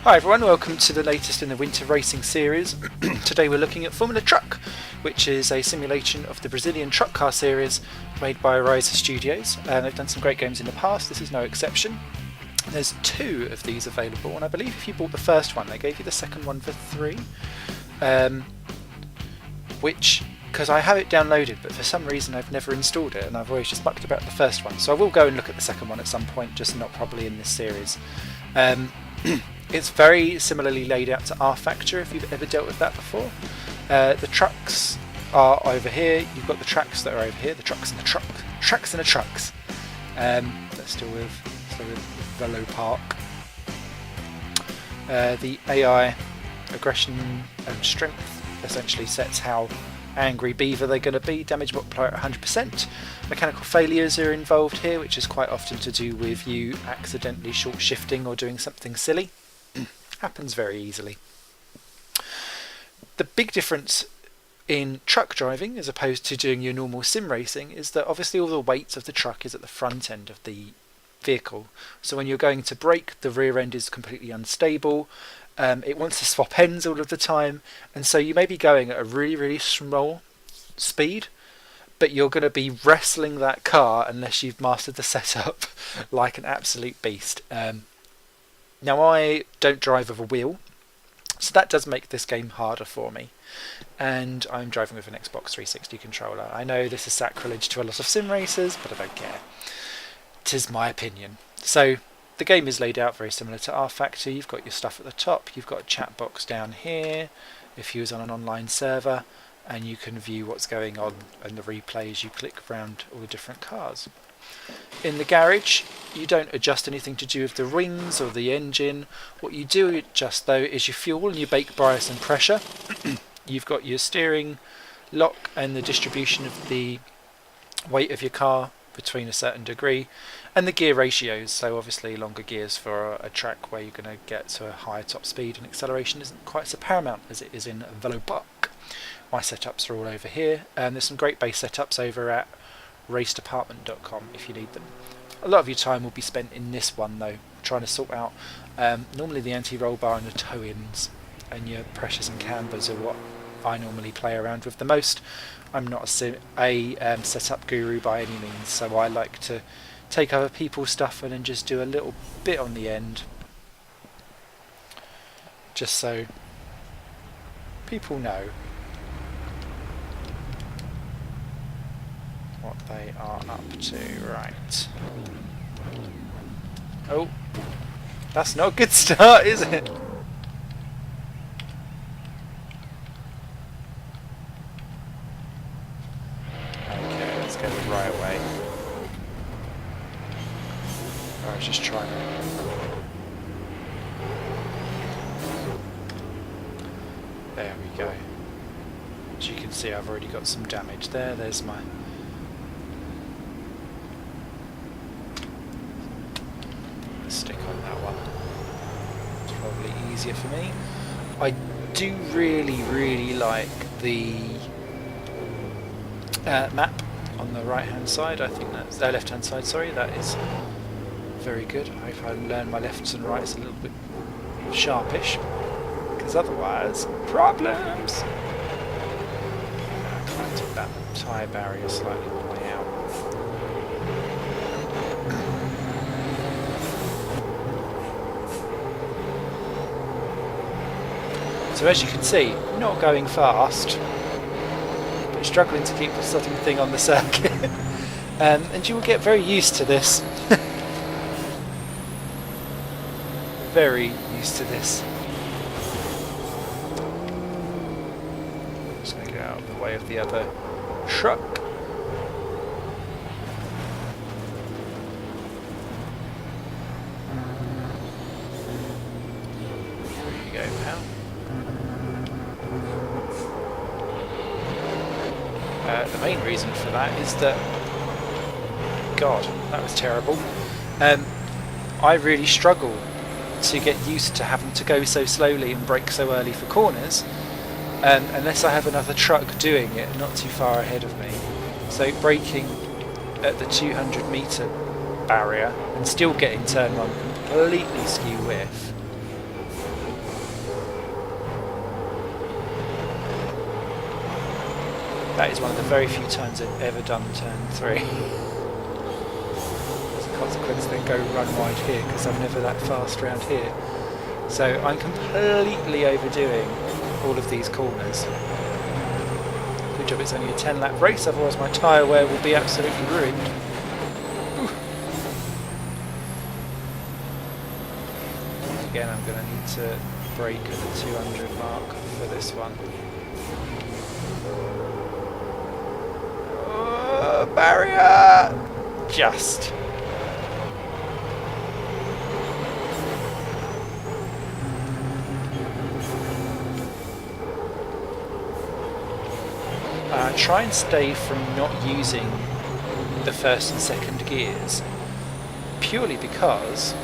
Hi everyone, welcome to the latest in the Winter Racing series. Today we're looking at Formula Truck, which is a simulation of the Brazilian truck car series made by Ariza Studios. They've done some great games in the past, this is no exception. There's 2 of these available, and I believe if you bought the first one they gave you the second one for free. Which, because I have it downloaded, but for some reason I've never installed it and I've always just mucked about the first one. So I will go and look at the second one at some point, just not probably in this series. It's very similarly laid out to R-Factor, if you've ever dealt with that before. The trucks are over here, you've got the tracks that are over here, the trucks and the trucks. Let's still with Velo Park. The AI aggression and strength essentially sets how angry beaver they're going to be, damage multiplier at 100%. Mechanical failures are involved here, which is quite often to do with you accidentally short shifting or doing something silly. Happens very easily. The big difference in truck driving as opposed to doing your normal sim racing is that obviously all the weight of the truck is at the front end of the vehicle, so when you're going to brake the rear end is completely unstable. It wants to swap ends all of the time, and so you may be going at a really small speed, but you're going to be wrestling that car unless you've mastered the setup like an absolute beast. Now I don't drive with a wheel, so that does make this game harder for me, and I'm driving with an Xbox 360 controller. I know this is sacrilege to a lot of sim racers, but I don't care. 'Tis my opinion. So the game is laid out very similar to R-Factor. You've got your stuff at the top, you've got a chat box down here if you was on an online server, and you can view what's going on and the replay as you click around all the different cars. In the garage you don't adjust anything to do with the wings or the engine. What you do adjust though is your fuel and your brake bias and pressure. You've got your steering lock and the distribution of the weight of your car between a certain degree, and the gear ratios, so obviously longer gears for a track where you're going to get to a higher top speed and acceleration isn't quite so paramount as it is in Velo Park. My setups are all over here, and there's some great base setups over at racedepartment.com if you need them. A lot of your time will be spent in this one though, trying to sort out normally the anti-roll bar and the toe-ins, and your pressures and cambers are what I normally play around with the most. I'm not a setup guru by any means, so I like to take other people's stuff and then just do a little bit on the end, just so people know what they are up to. Right. Oh, that's not a good start, is it? Okay, let's go the right way. I was just trying to... There we go. As you can see, I've already got some damage there. There's my... stick on that one. It's probably easier for me. I do really like the map on the right hand side. I think that's left hand side, sorry, that is very good. I hope I learn my lefts and rights a little bit sharpish, because otherwise problems. I kind of that tyre barrier slightly on the way out. So as you can see, not going fast, but struggling to keep the sodding thing on the circuit. And you will get very used to this. Very used to this. Just going to get out of the way of the other truck. There you go, pal. The main reason for that is that, God, that was terrible. I really struggle to get used to having to go so slowly and brake so early for corners, unless I have another truck doing it not too far ahead of me. So braking at the 200 metre barrier and still getting turn 1 completely skew width That is one of the very few times I've ever done turn 3. As a consequence, then go run wide here because I'm never that fast around here. So I'm completely overdoing all of these corners. Good job it's only a 10 lap race, otherwise my tyre wear will be absolutely ruined. Ooh. Again, I'm going to need to brake at the 200 mark for this one. Oh, barrier! Just. Try and stay from not using the first and second gears, purely because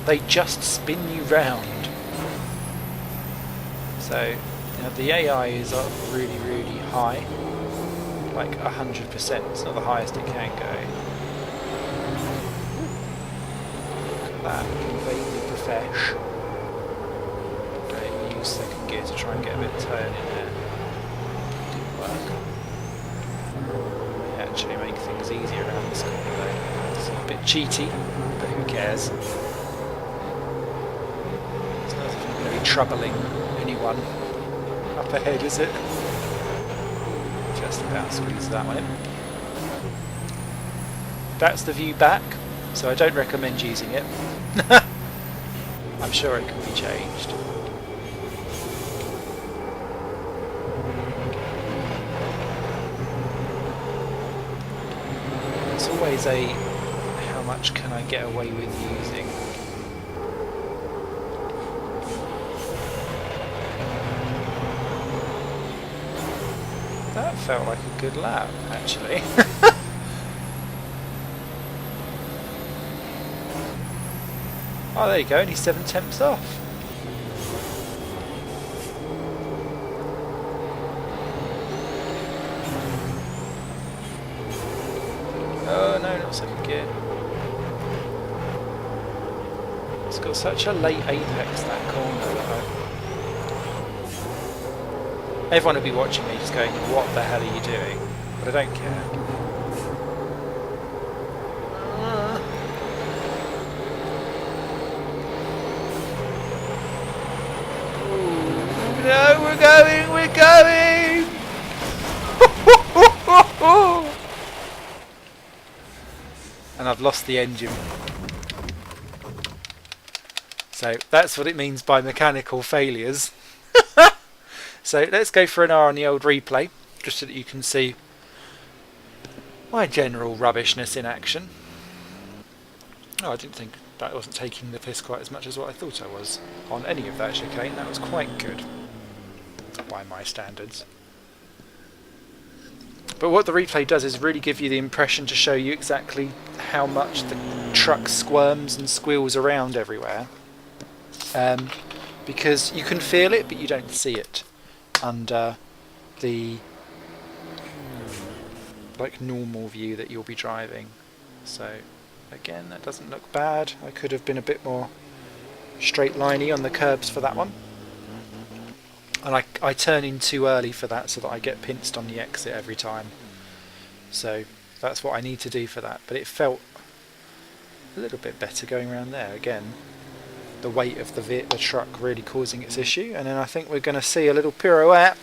they just spin you round. So, you know, the AI is up really, really high, like 100%. It's not the highest it can go. Look at that, completely profesh. Okay, use second gear to try and get a bit of turn in there. May actually make things easier around this corner though. It's a bit cheaty, but who cares? It's not as if I'm going to be troubling anyone up ahead, is it? Just about squeeze that one in. That's the view back, so I don't recommend using it. I'm sure it can be changed. Always a how much can I get away with using. That felt like a good lap, actually. Oh, there you go, only 7/10 off. Oh no, not second gear. It's got such a late apex, that corner, that everyone will be watching me just going, what the hell are you doing? But I don't care. Ooh, no, we're going! And I've lost the engine. So that's what it means by mechanical failures. So let's go for an hour on the old replay, just so that you can see my general rubbishness in action. Oh, I didn't think that wasn't taking the piss quite as much as what I thought I was on any of that chicane. That was quite good by my standards. But what the replay does is really give you the impression to show you exactly how much the truck squirms and squeals around everywhere. Because you can feel it, but you don't see it under the like normal view that you'll be driving. So again, that doesn't look bad. I could have been a bit more straight liney on the curbs for that one. And I turn in too early for that so that I get pinched on the exit every time. So that's what I need to do for that. But it felt a little bit better going around there. Again, the weight of the truck really causing its issue. And then I think we're going to see a little pirouette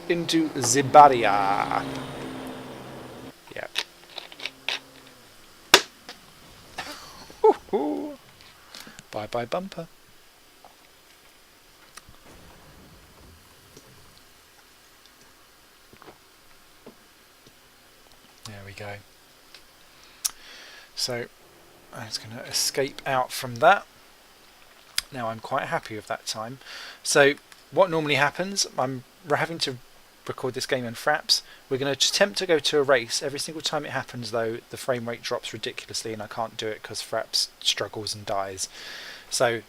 into the barrier. Yep. Bye bye bumper. There we go. So I was going to escape out from that. Now I'm quite happy with that time. So what normally happens, we're having to record this game in Fraps. We're going to attempt to go to a race. Every single time it happens though, the frame rate drops ridiculously and I can't do it because Fraps struggles and dies. So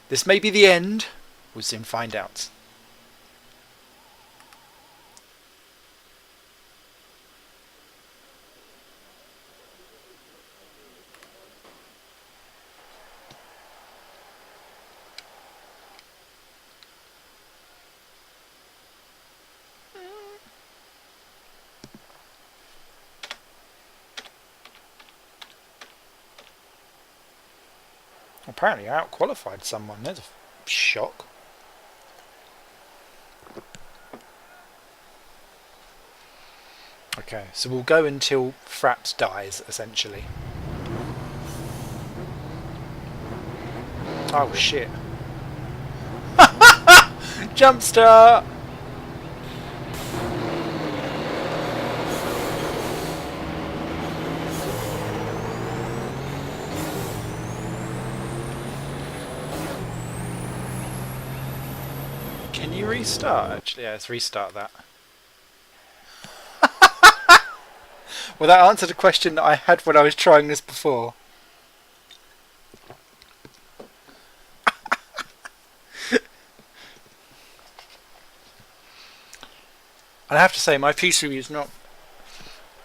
this may be the end. We'll soon find out. Apparently I outqualified someone. There's a shock. Okay, so we'll go until Fraps dies, essentially. Oh shit. Jump start! Can you restart? Actually, yeah, let's restart that. Well, that answered a question that I had when I was trying this before. I have to say, my PC is not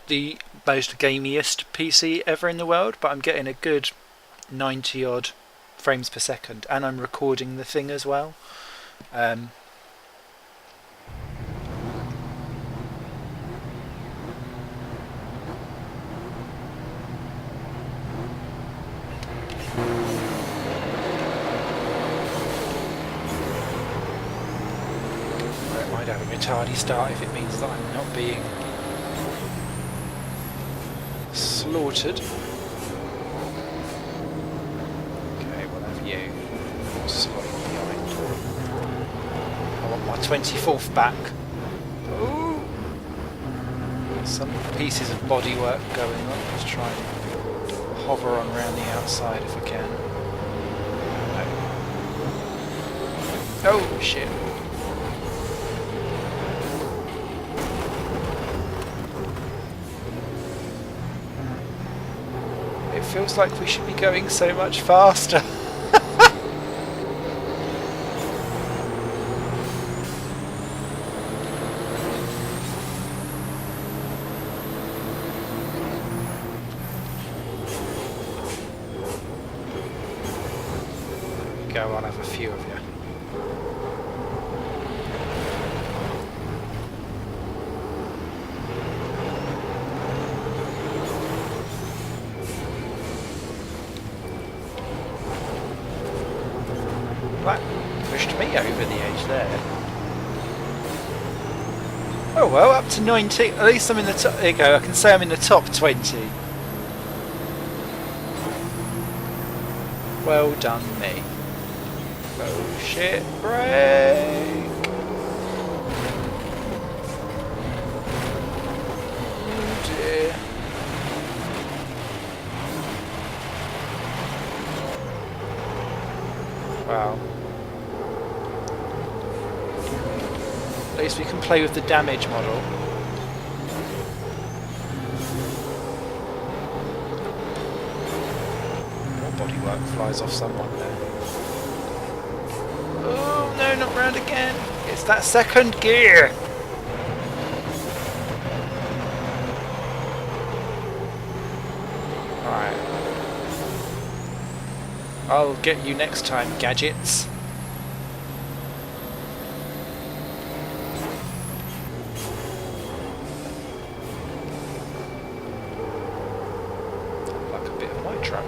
the most gamiest PC ever in the world, but I'm getting a good 90 odd frames per second, and I'm recording the thing as well. I don't mind having a tardy start if it means that I'm not being slaughtered. Okay, we'll have you slightly behind. I want my 24th back. Ooh. Some pieces of bodywork going on. Let's try and hover on around the outside if I can. No. Oh shit. It feels like we should be going so much faster. Go on, have a few of you. That pushed me over the edge there. Oh well, up to 19. At least I'm in the top. There you go. I can say I'm in the top 20. Well done, me. Oh shit! Break! Oh dear. Wow. At least we can play with the damage model. More bodywork flies off someone there. Oh no, not round again! It's that second gear! Alright. I'll get you next time, gadgets. Like a bit of my truck.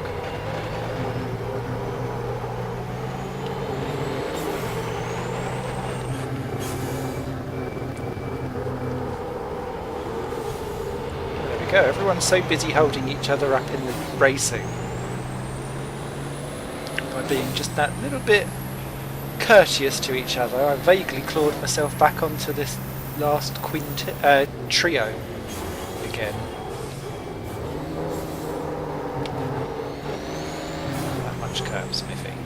There we go, everyone's so busy holding each other up in the racing. By being just that little bit courteous to each other, I vaguely clawed myself back onto this last trio again. That much curb sniffing.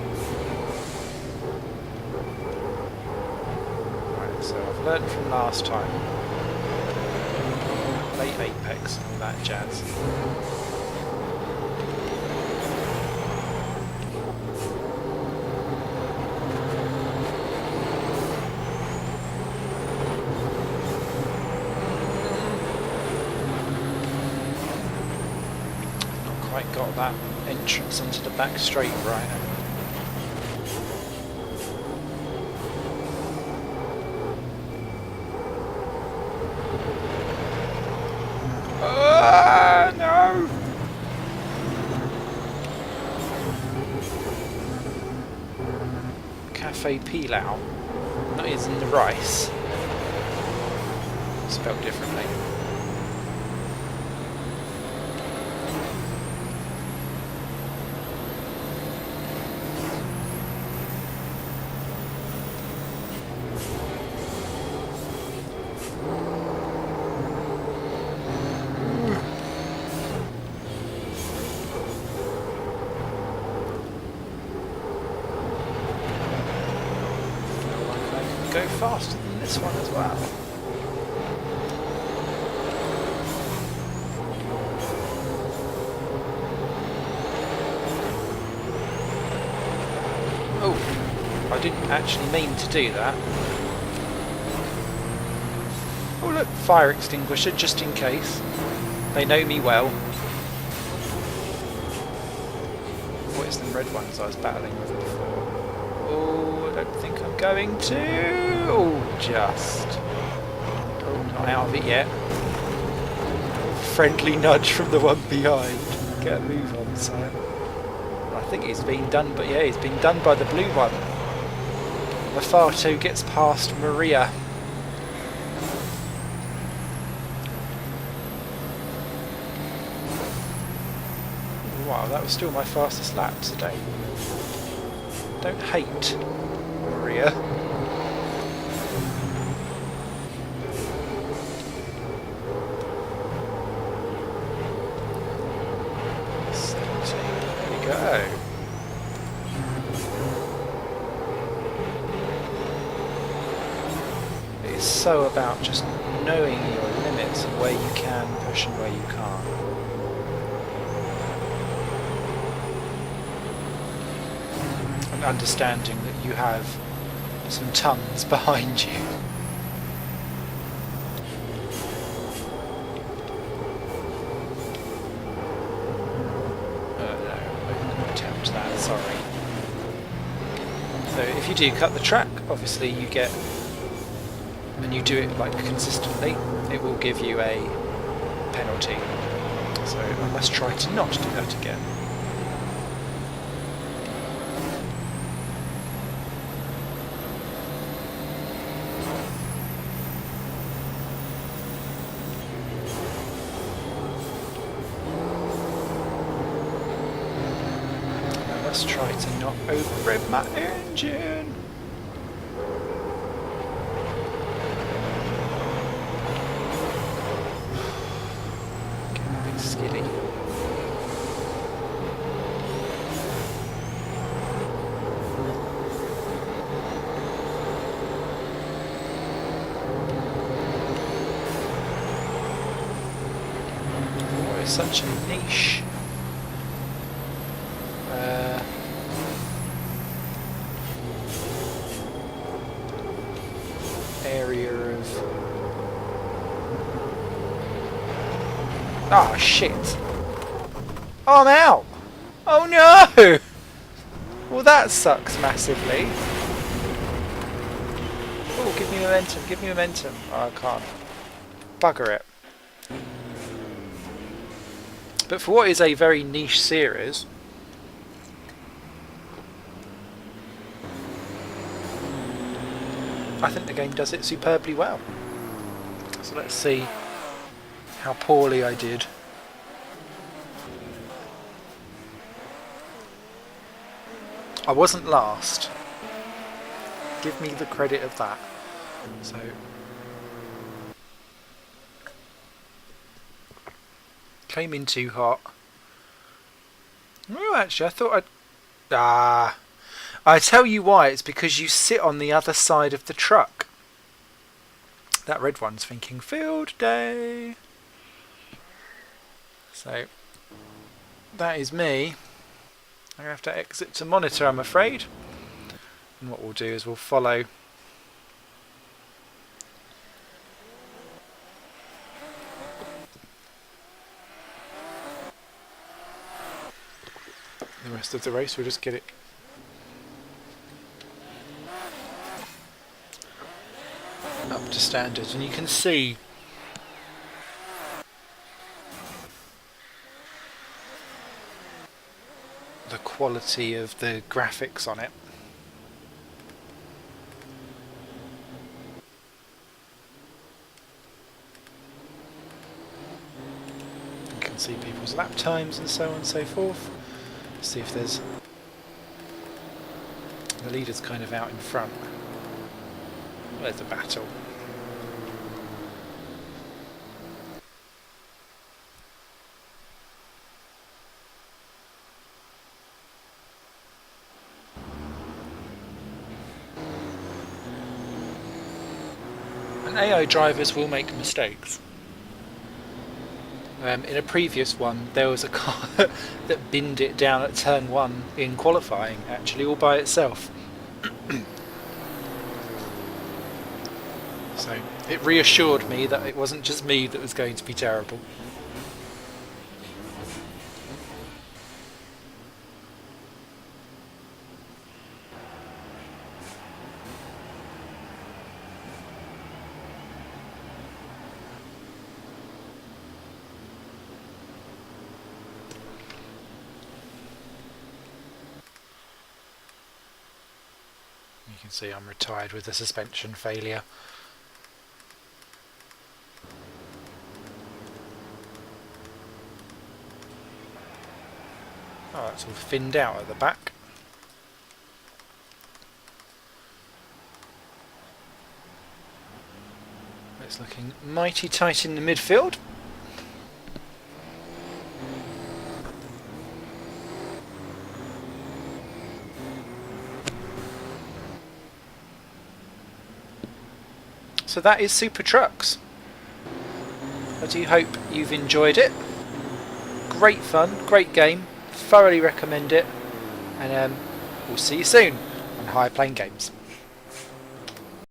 Right, so I've learnt from last time. Late apex and all that jazz. Quite got that entrance onto the back straight right. No! Cafe Pilau. That is in the rice. Spelled differently. Go faster than this one as well. Oh, I didn't actually mean to do that. Oh look, fire extinguisher just in case. They know me well. What is the red ones I was battling with before? Oh, I don't think I'm going to. Oh, just. Oh, not out of it yet. Friendly nudge from the one behind. Get a move on, son. I think he's been done, but yeah, he's been done by the blue one. Mafato gets past Maria. Wow, that was still my fastest lap today. Don't hate Maria. There we go. It's so about just knowing your limits and where you can push and where you can't. And understanding that you have some tons behind you. No, I wouldn't attempt that, sorry. So if you do cut the track, obviously you get, and you do it like consistently, it will give you a penalty. So I must try to not do that again. Try to not overrev my engine. Getting a bit skiddy. Oh, it's such a niche. Area of... Ah, shit. Oh, I'm out! Oh no! Well, that sucks massively. Oh, give me momentum, give me momentum. Oh, I can't. Bugger it. But for what is a very niche series, I think the game does it superbly well. So let's see how poorly I did. I wasn't last. Give me the credit of that. So came in too hot. Oh, actually, I thought I'd... I tell you why, it's because you sit on the other side of the truck. That red one's thinking field day. So, that is me. I'm going to have to exit to monitor, I'm afraid. And what we'll do is we'll follow the rest of the race. We'll just get it up to standard, and you can see the quality of the graphics on it. see people's lap times and so on and so forth. See if there's... The leader's kind of out in front. There's the battle. And AI drivers will make mistakes. In a previous one, there was a car that binned it down at turn 1 in qualifying, actually, all by itself. So it reassured me that it wasn't just me that was going to be terrible. You can see I'm retired with a suspension failure. Oh, it's all thinned out at the back. It's looking mighty tight in the midfield. So that is Super Trucks. I do hope you've enjoyed it. Great fun, great game, thoroughly recommend it, and we'll see you soon on Higher Plane Games.